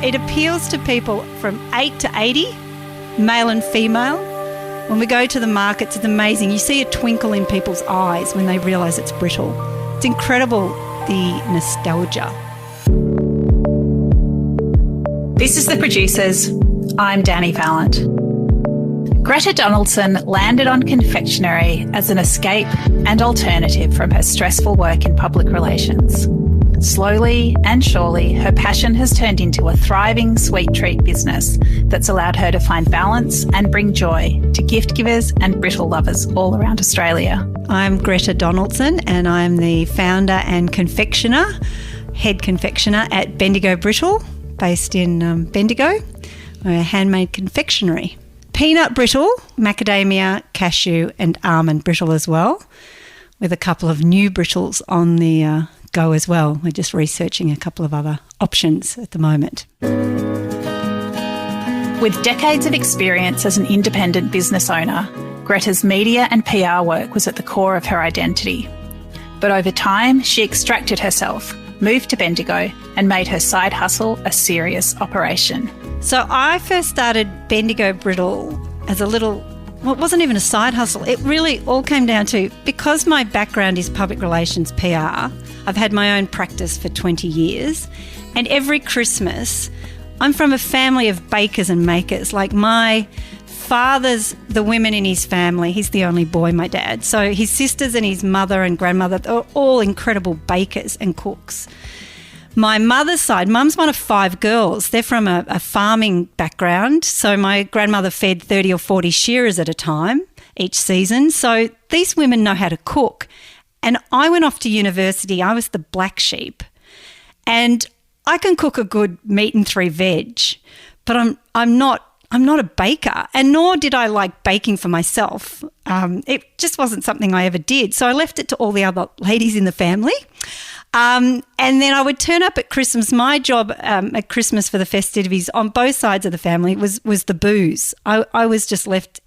It appeals to people from 8 to 80, male and female. When we go to the markets, it's amazing. You see a twinkle in people's eyes when they realise it's brittle. It's incredible, the nostalgia. This is The Producers. I'm Dani Valent. Greta Donaldson landed on confectionery as an escape and alternative from her stressful work in public relations. Slowly and surely, her passion has turned into a thriving sweet treat business that's allowed her to find balance and bring joy to gift givers and brittle lovers all around Australia. I'm Greta Donaldson and I'm the founder and head confectioner at Bendigo Brittle, based in Bendigo. We're a handmade confectionery. Peanut brittle, macadamia, cashew and almond brittle as well, with a couple of new brittles on the go as well. We're just researching a couple of other options at the moment. With decades of experience as an independent business owner, Greta's media and PR work was at the core of her identity. But over time, she extracted herself, moved to Bendigo and made her side hustle a serious operation. So I first started Bendigo Brittle as it wasn't even a side hustle. It really all came down to, because my background is public relations PR, I've had my own practice for 20 years. And every Christmas, I'm from a family of bakers and makers. Like my father's, the women in his family, he's the only boy, my dad. So his sisters and his mother and grandmother are all incredible bakers and cooks. My mother's side, mum's one of 5 girls. They're from a farming background. So my grandmother fed 30 or 40 shearers at a time each season. So these women know how to cook. And I went off to university. I was the black sheep. And I can cook a good meat and 3 veg, but I'm not a baker, and nor did I like baking for myself. It just wasn't something I ever did. So I left it to all the other ladies in the family. And then I would turn up at Christmas. My job at Christmas for the festivities on both sides of the family was the booze. I was just left,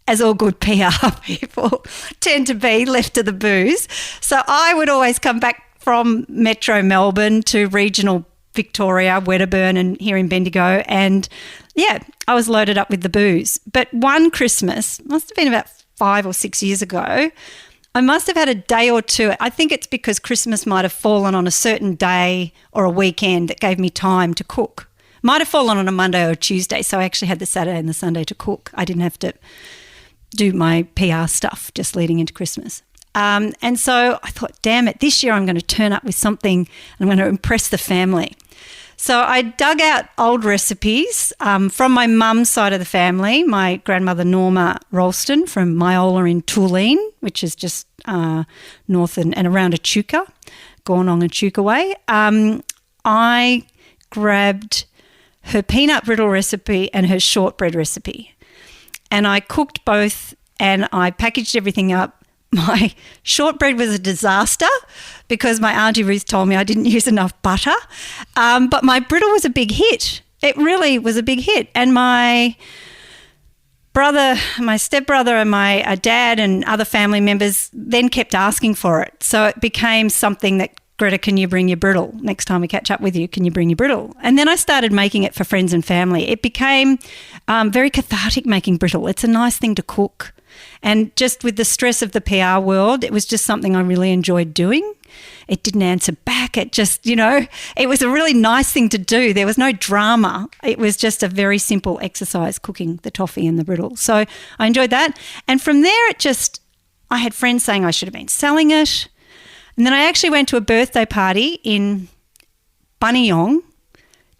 as all good PR people tend to be, left to the booze. So I would always come back from Metro Melbourne to regional Victoria, Wedderburn and here in Bendigo, and yeah, I was loaded up with the booze. But one Christmas, must have been about 5 or 6 years ago, I must have had a day or two. I think it's because Christmas might have fallen on a certain day or a weekend that gave me time to cook. Might have fallen on a Monday or a Tuesday, so I actually had the Saturday and the Sunday to cook. I didn't have to do my PR stuff just leading into Christmas. And so I thought, damn it, this year I'm going to turn up with something and I'm going to impress the family. So I dug out old recipes from my mum's side of the family, my grandmother Norma Ralston from Myola in Tuleen, which is just north and around Echuca, Gornong and Echuca way. I grabbed her peanut brittle recipe and her shortbread recipe, and I cooked both and I packaged everything up. My shortbread was a disaster because my Auntie Ruth told me I didn't use enough butter, but my brittle was a big hit. It really was a big hit. And my brother, my stepbrother and my dad and other family members then kept asking for it. So it became something that, Greta, can you bring your brittle? Next time we catch up with you, can you bring your brittle? And then I started making it for friends and family. It became very cathartic making brittle. It's a nice thing to cook. And just with the stress of the PR world, it was just something I really enjoyed doing. It didn't answer back. It just, it was a really nice thing to do. There was no drama. It was just a very simple exercise, cooking the toffee and the brittle. So I enjoyed that. And from there, I had friends saying I should have been selling it. And then I actually went to a birthday party in Buninyong,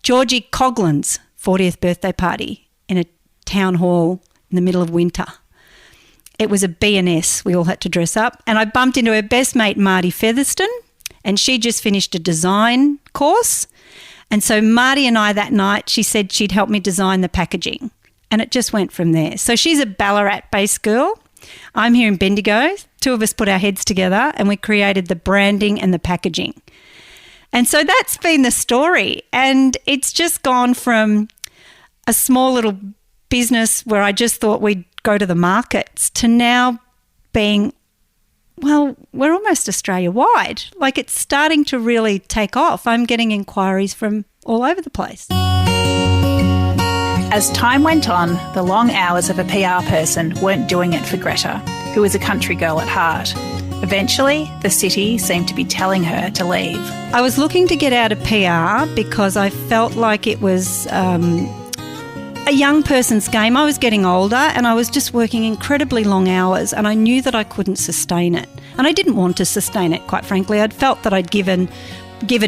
Georgie Coughlin's 40th birthday party in a town hall in the middle of winter. It was a B&S. We all had to dress up. And I bumped into her best mate, Marty Featherston, and she just finished a design course. And so Marty and I that night, she said she'd help me design the packaging. And it just went from there. So she's a Ballarat-based girl. I'm here in Bendigo. 2 of us put our heads together and we created the branding and the packaging. And so that's been the story. And it's just gone from a small little business where I just thought we'd go to the markets to now being, well, we're almost Australia-wide. Like, it's starting to really take off. I'm getting inquiries from all over the place. As time went on, the long hours of a PR person weren't doing it for Greta, who was a country girl at heart. Eventually, the city seemed to be telling her to leave. I was looking to get out of PR because I felt like it was a young person's game. I was getting older and I was just working incredibly long hours, and I knew that I couldn't sustain it. And I didn't want to sustain it, quite frankly. I'd felt that I'd given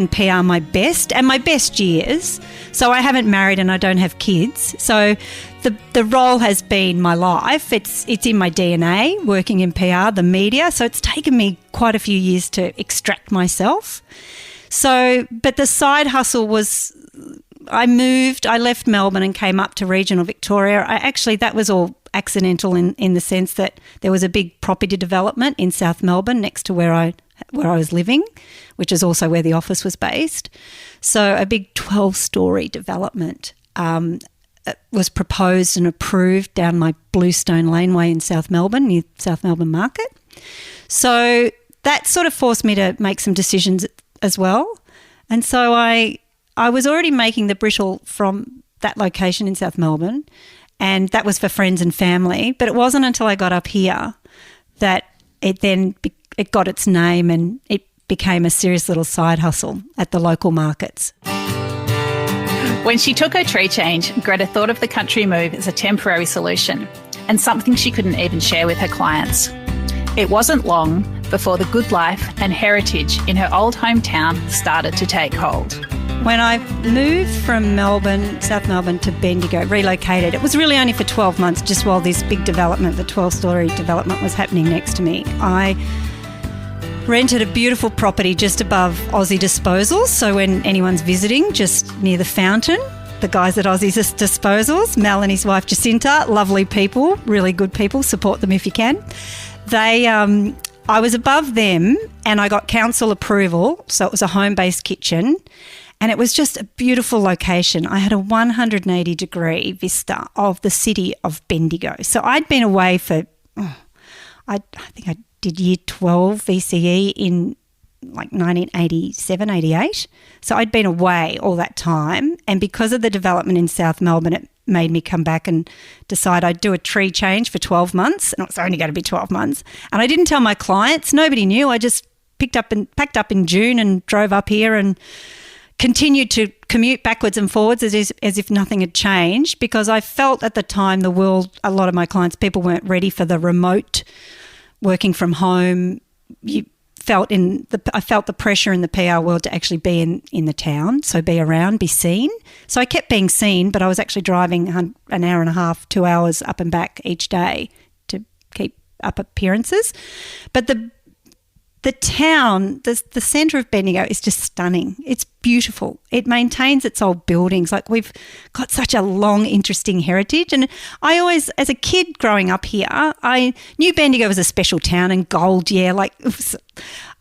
PR my best and my best years. So I haven't married and I don't have kids. So the role has been my life. It's in my DNA, working in PR, the media. So it's taken me quite a few years to extract myself. So, but the side hustle was, I left Melbourne and came up to regional Victoria. That was all accidental in the sense that there was a big property development in South Melbourne next to where I was living, which is also where the office was based. So a big 12-storey development was proposed and approved down my Bluestone Laneway in South Melbourne, near South Melbourne Market. So that sort of forced me to make some decisions as well. And so I was already making the Brittle from that location in South Melbourne, and that was for friends and family. But it wasn't until I got up here that it got its name and it became a serious little side hustle at the local markets. When she took her tree change, Greta thought of the country move as a temporary solution and something she couldn't even share with her clients. It wasn't long before the good life and heritage in her old hometown started to take hold. When I moved from Melbourne, South Melbourne to Bendigo, relocated, it was really only for 12 months, just while this big development, the 12-storey development, was happening next to me. I rented a beautiful property just above Aussie Disposals. So when anyone's visiting, just near the fountain, the guys at Aussie's Disposals, Mel and his wife Jacinta, lovely people, really good people, support them if you can. I was above them and I got council approval, so it was a home-based kitchen. And it was just a beautiful location. I had a 180-degree vista of the city of Bendigo. So I'd been away for, I think I did year 12 VCE in like 1987, 88. So I'd been away all that time. And because of the development in South Melbourne, it made me come back and decide I'd do a tree change for 12 months. And it was only going to be 12 months. And I didn't tell my clients. Nobody knew. I just packed up in June and drove up here and continued to commute backwards and forwards as if nothing had changed, because I felt at the time a lot of my clients, people weren't ready for the remote working from home. I felt the pressure in the PR world to actually be in the town, so be around, be seen. So I kept being seen, but I was actually driving an hour and a half, 2 hours up and back each day to keep up appearances. But the town, the centre of Bendigo is just stunning. It's beautiful. It maintains its old buildings. Like, we've got such a long, interesting heritage. And I always, as a kid growing up here, I knew Bendigo was a special town and gold, I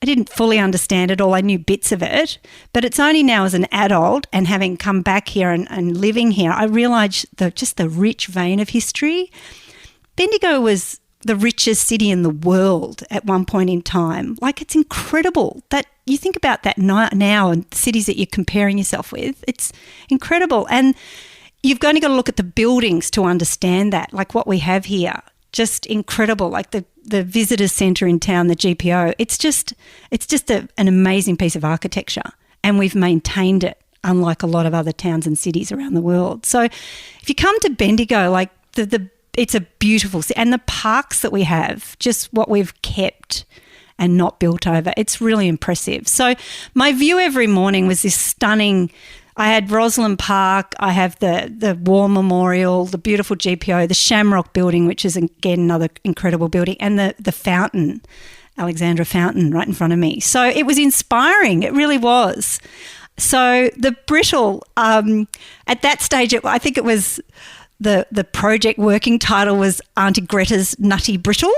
didn't fully understand it all. I knew bits of it. But it's only now as an adult and having come back here and living here, I realised the rich vein of history. Bendigo was the richest city in the world at one point in time. Like, it's incredible that you think about that now and cities that you're comparing yourself with. It's incredible. And you've only got to look at the buildings to understand that, like what we have here. Just incredible. Like the visitor centre in town, the GPO, it's just an amazing piece of architecture, and we've maintained it, unlike a lot of other towns and cities around the world. So if you come to Bendigo, like it's a beautiful city, and the parks that we have, just what we've kept and not built over, it's really impressive. So my view every morning was this stunning. I had Roslyn Park, I have the War Memorial, the beautiful GPO, the Shamrock Building, which is again another incredible building, and the fountain, Alexandra Fountain, right in front of me. So it was inspiring, it really was. So the Brittle, at that stage, I think it was the project working title was Auntie Greta's Nutty Brittle.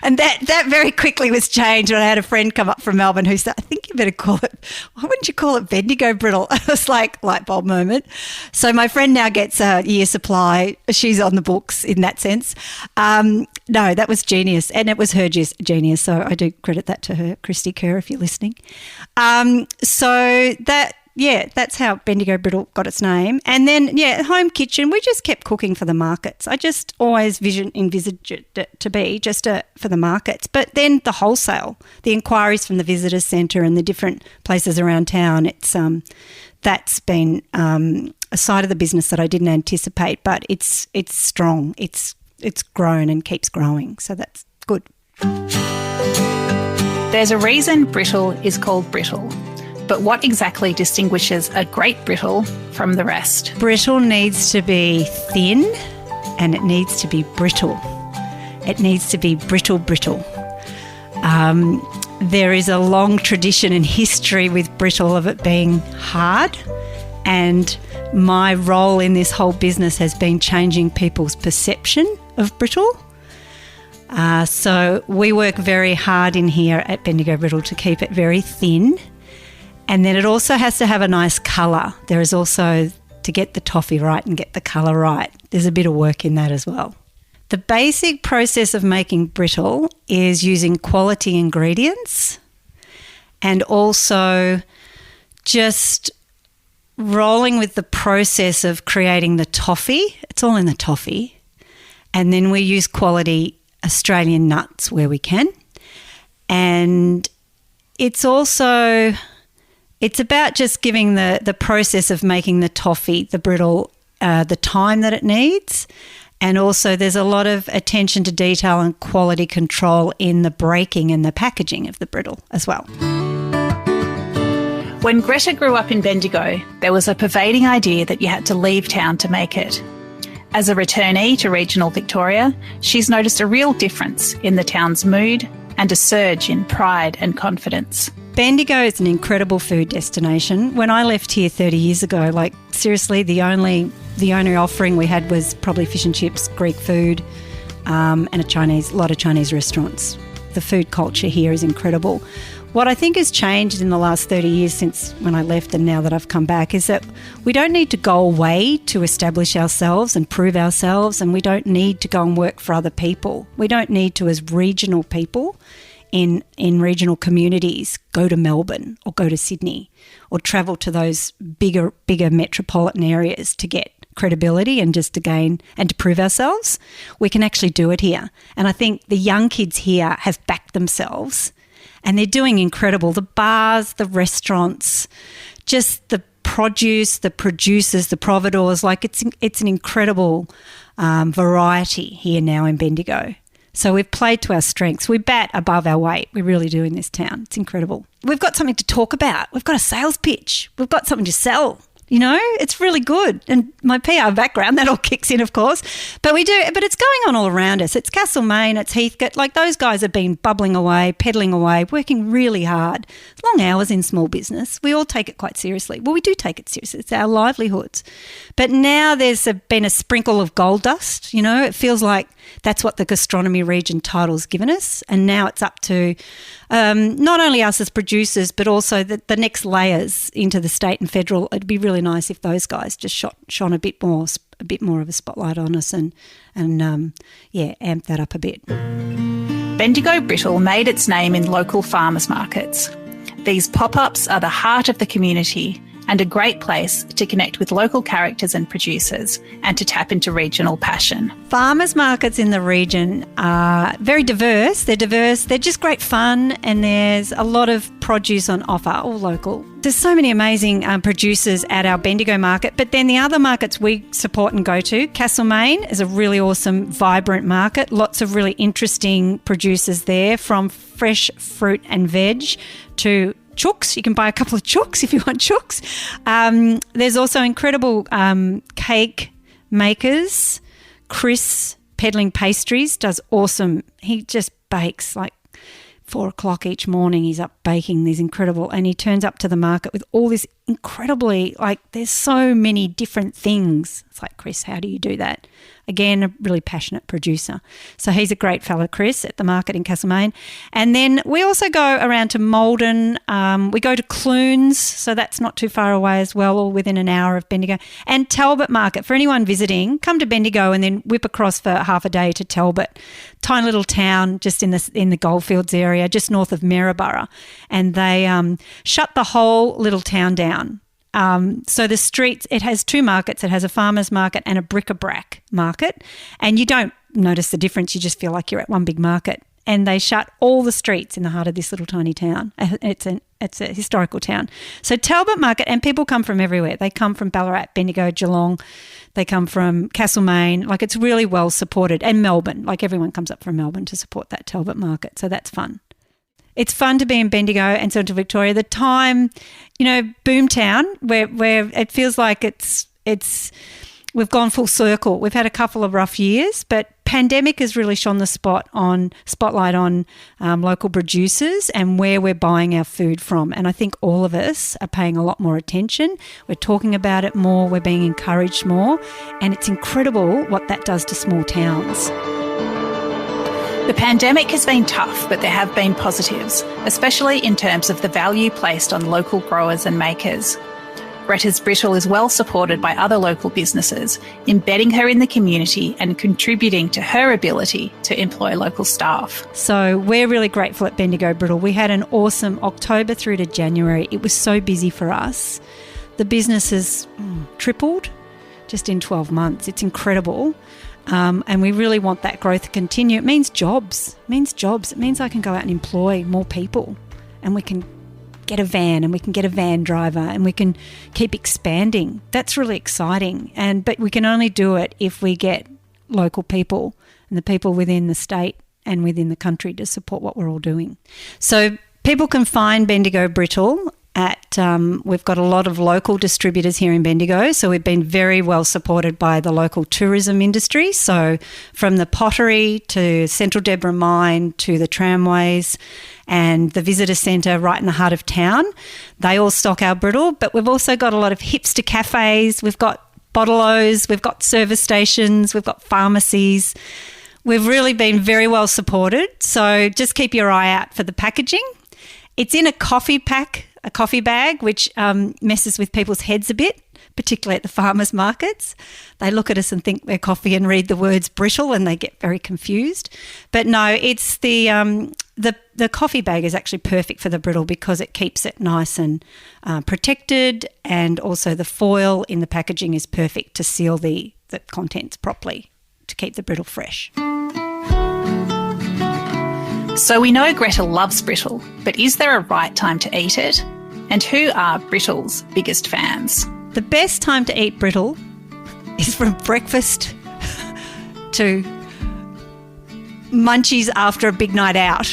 And that very quickly was changed when I had a friend come up from Melbourne who said, I think you better call it, why wouldn't you call it Bendigo Brittle? I was like, light bulb moment. So my friend now gets a year supply. She's on the books in that sense. No, that was genius. And it was her genius. So I do credit that to her, Christy Kerr, if you're listening. So that's how Bendigo Brittle got its name. And then, home kitchen, we just kept cooking for the markets. I just always envisaged it to be just for the markets. But then the wholesale, the inquiries from the visitors centre and the different places around town, that's been a side of the business that I didn't anticipate, but it's strong. It's grown and keeps growing, so that's good. There's a reason brittle is called brittle, but what exactly distinguishes a great brittle from the rest? Brittle needs to be thin and it needs to be brittle. It needs to be brittle. There is a long tradition and history with brittle of it being hard, and my role in this whole business has been changing people's perception of brittle. So we work very hard in here at Bendigo Brittle to keep it very thin, and then it also has to have a nice colour. There is also, to get the toffee right and get the colour right, there's a bit of work in that as well. The basic process of making brittle is using quality ingredients and also just rolling with the process of creating the toffee. It's all in the toffee. And then we use quality Australian nuts where we can. And it's about just giving the process of making the toffee, the brittle, the time that it needs. And also there's a lot of attention to detail and quality control in the breaking and the packaging of the brittle as well. When Greta grew up in Bendigo, there was a pervading idea that you had to leave town to make it. As a returnee to regional Victoria, she's noticed a real difference in the town's mood and a surge in pride and confidence. Bendigo is an incredible food destination. When I left here 30 years ago, seriously, the only offering we had was probably fish and chips, Greek food, and a lot of Chinese restaurants. The food culture here is incredible. What I think has changed in the last 30 years since when I left and now that I've come back is that we don't need to go away to establish ourselves and prove ourselves, and we don't need to go and work for other people. We don't need to, as regional people in regional communities, go to Melbourne or go to Sydney or travel to those bigger metropolitan areas to get credibility and just to gain and to prove ourselves. We can actually do it here. And I think the young kids here have backed themselves and they're doing incredible. The bars, the restaurants, just the produce, the producers, the providores, it's an incredible variety here now in Bendigo. So we've played to our strengths. We bat above our weight. We really do in this town. It's incredible. We've got something to talk about. We've got a sales pitch. We've got something to sell. It's really good. And my PR background, that all kicks in, of course. But it's going on all around us. It's Castlemaine, it's Heathcote. Those guys have been bubbling away, peddling away, working really hard. Long hours in small business. We all take it quite seriously. Well, we do take it seriously. It's our livelihoods. But now there's been a sprinkle of gold dust. It feels like that's what the gastronomy region title's given us. And now it's up to not only us as producers, but also the next layers into the state and federal. It'd be really nice if those guys just shone a bit more of a spotlight on us and amp that up a bit. Bendigo Brittle made its name in local farmers markets. These pop-ups are the heart of the community and a great place to connect with local characters and producers and to tap into regional passion. Farmers markets in the region are very diverse. They're just great fun, and there's a lot of produce on offer, all local. There's so many amazing producers at our Bendigo market, but then the other markets we support and go to, Castlemaine is a really awesome, vibrant market. Lots of really interesting producers there, from fresh fruit and veg to chooks. You can buy a couple of chooks if you want chooks. There's also incredible cake makers. Chris, peddling pastries, does awesome. He just bakes 4:00 each morning. He's up baking these incredible, and he turns up to the market with all this incredibly, there's so many different things. It's like, Chris, how do you do that? Again, a really passionate producer. So he's a great fellow, Chris, at the market in Castlemaine. And then we also go around to Maldon. We go to Clunes, so that's not too far away as well, or within an hour of Bendigo. And Talbot Market. For anyone visiting, come to Bendigo and then whip across for half a day to Talbot. Tiny little town just in the Goldfields area, just north of Maryborough. And they shut the whole little town down So the streets, it has two markets. It has a farmer's market and a bric-a-brac market. And you don't notice the difference. You just feel like you're at one big market. And they shut all the streets in the heart of this little tiny town. It's a historical town. So Talbot Market, and people come from everywhere. They come from Ballarat, Bendigo, Geelong. They come from Castlemaine. Like, it's really well supported. And Melbourne. Like, everyone comes up from Melbourne to support that Talbot Market. So that's fun. It's fun to be in Bendigo and Central Victoria. The time, boomtown, where it feels like we've gone full circle. We've had a couple of rough years, but pandemic has really shone the spotlight on local producers and where we're buying our food from. And I think all of us are paying a lot more attention. We're talking about it more. We're being encouraged more. And it's incredible what that does to small towns. The pandemic has been tough, but there have been positives, especially in terms of the value placed on local growers and makers. Greta's Brittle is well supported by other local businesses, embedding her in the community and contributing to her ability to employ local staff. So we're really grateful at Bendigo Brittle. We had an awesome October through to January. It was so busy for us. The business has tripled just in 12 months. It's incredible. And we really want that growth to continue. It means jobs. It means I can go out and employ more people, and we can get a van, and we can get a van driver, and we can keep expanding. That's really exciting. But we can only do it if we get local people and the people within the state and within the country to support what we're all doing. So people can find Bendigo Brittle we've got a lot of local distributors here in Bendigo, so we've been very well supported by the local tourism industry. So from the pottery to Central Deborah Mine to the tramways and the visitor centre right in the heart of town, they all stock our brittle. But we've also got a lot of hipster cafes, we've got bottle-os, we've got service stations, we've got pharmacies. We've really been very well supported, so just keep your eye out for the packaging. It's in a coffee bag, which messes with people's heads a bit, particularly at the farmers' markets. They look at us and think we're coffee and read the words brittle, and they get very confused. But no, it's the coffee bag is actually perfect for the brittle because it keeps it nice and protected, and also the foil in the packaging is perfect to seal the contents properly to keep the brittle fresh. So we know Greta loves brittle, but is there a right time to eat it? And who are brittle's biggest fans? The best time to eat brittle is from breakfast to munchies after a big night out.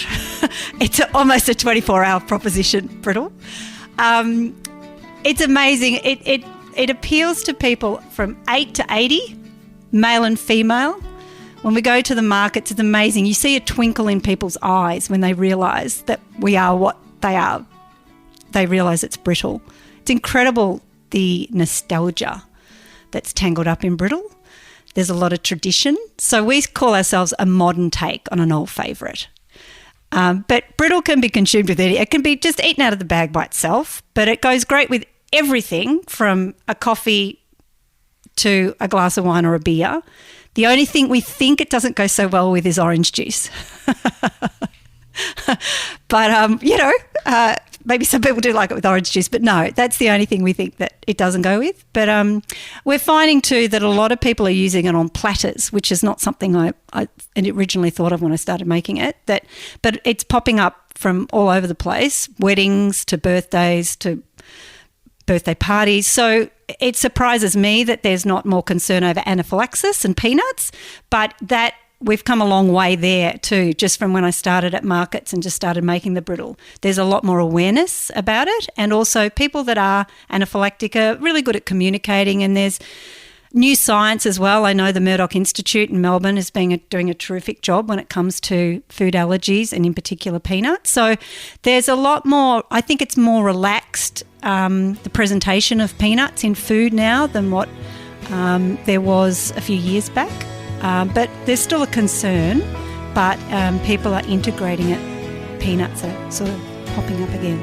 It's almost a 24-hour proposition, brittle. It's amazing. It appeals to people from 8 to 80, male and female. When we go to the markets, it's amazing. You see a twinkle in people's eyes when they realise that we are what they are. They realise it's brittle. It's incredible, the nostalgia that's tangled up in brittle. There's a lot of tradition. So we call ourselves a modern take on an old favourite. But brittle can be consumed with anything. It can be just eaten out of the bag by itself, but it goes great with everything from a coffee to a glass of wine or a beer. The only thing we think it doesn't go so well with is orange juice. But, maybe some people do like it with orange juice, but no, that's the only thing we think that it doesn't go with. But we're finding too that a lot of people are using it on platters, which is not something I originally thought of when I started making it. But it's popping up from all over the place, weddings to birthdays to birthday parties. So it surprises me that there's not more concern over anaphylaxis and peanuts, but that we've come a long way there too, just from when I started at markets and just started making the brittle. There's a lot more awareness about it, and also people that are anaphylactic are really good at communicating, and there's new science as well. I know the Murdoch Institute in Melbourne is doing a terrific job when it comes to food allergies and in particular peanuts. So there's a lot more, I think it's more relaxed, the presentation of peanuts in food now than what there was a few years back. But there's still a concern, but people are integrating it. Peanuts are sort of popping up again.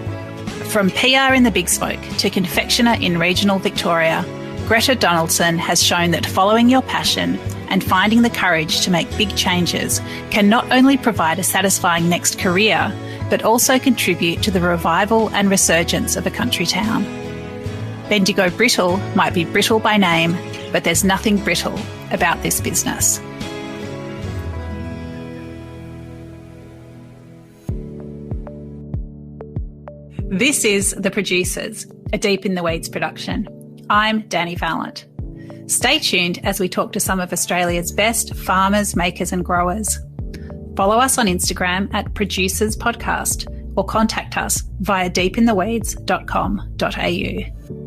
From PR in the Big Smoke to confectioner in regional Victoria, Greta Donaldson has shown that following your passion and finding the courage to make big changes can not only provide a satisfying next career, but also contribute to the revival and resurgence of a country town. Bendigo Brittle might be brittle by name, but there's nothing brittle about this business. This is The Producers, a Deep in the Weeds production. I'm Dani Valent. Stay tuned as we talk to some of Australia's best farmers, makers and growers. Follow us on Instagram at Producers Podcast or contact us via deepintheweeds.com.au.